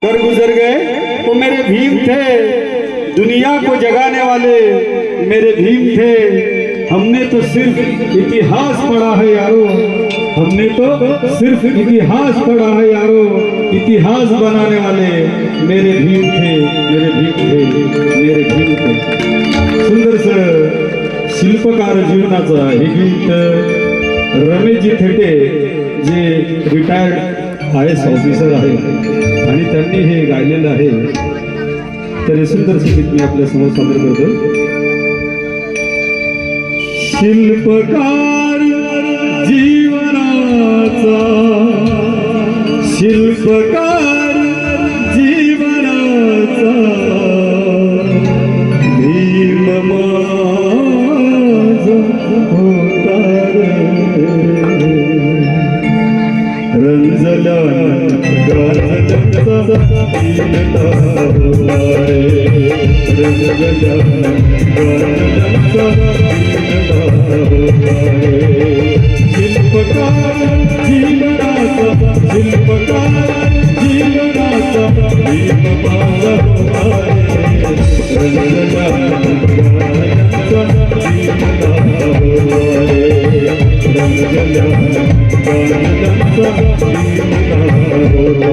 कर गुजर गए वो मेरे भीम थे, दुनिया को जगाने वाले मेरे भीम थे। हमने तो सिर्फ इतिहास पढ़ा है यारो, हमने तो सिर्फ इतिहास पढ़ा है यारो। इतिहास बनाने वाले मेरे भीम थे, मेरे भीम थे, मेरे भीम थे। सुंदरसं शिल्पकार जीवनाचं हे गीत रमेशजी थेटे जे रिटायर्ड IAS ऑफिसर आहे आणि त्यांनी हे गायलेलं आहे। तर हे सुंदरसं गीत मी आपल्या समोर सादर करतो। शिल्पकार जीवनाचा, शिल्पकार जीवनाचा भीम माझा होता रंजला गाजला दीनता होता रंजला गाजला शिल्पकार जीवनाचा, शिल्पकार जीवनाचा भीम माझा होता रंजला गाजला दीनता होता रंजला गाजला दीनता होता।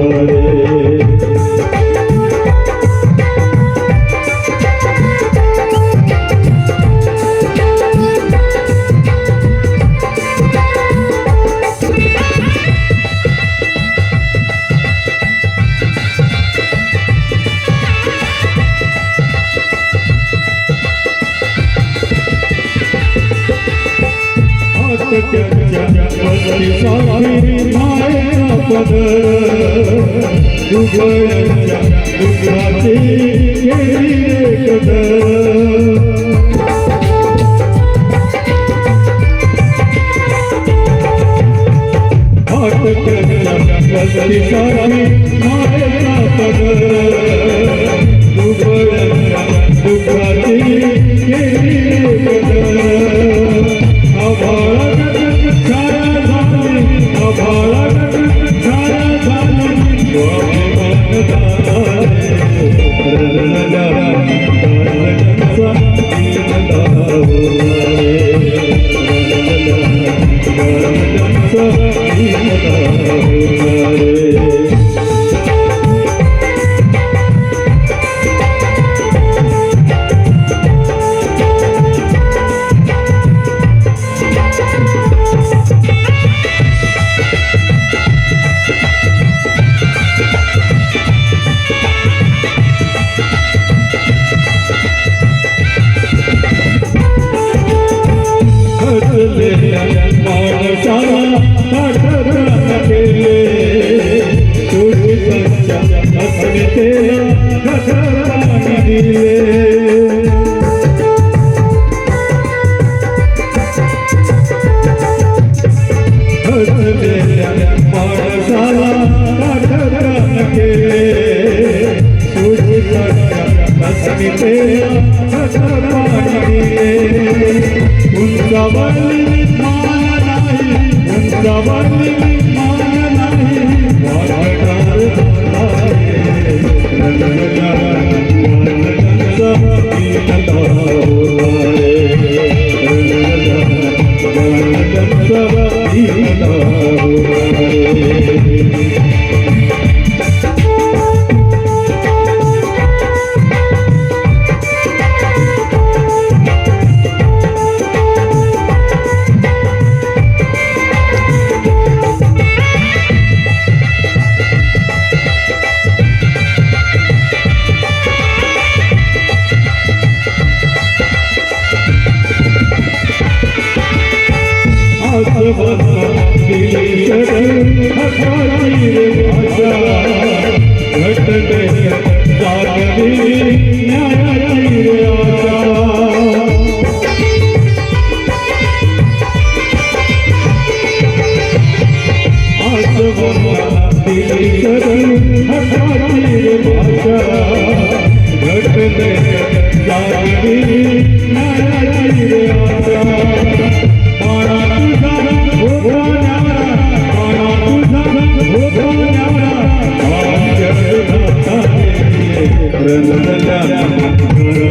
रंगला गाण्याचा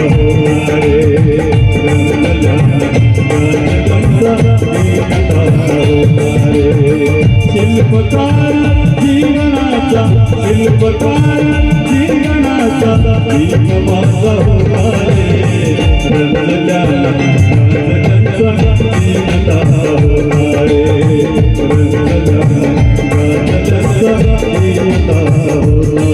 होणार रे, रंगला गाण्याचा होणार रे. शिल्पकार जीवनाचा, शिल्पकार जीवनाचा दीप माझा होणार रे, रंगला गाण्याचा होणार रे, रंगला गाण्याचा होणार.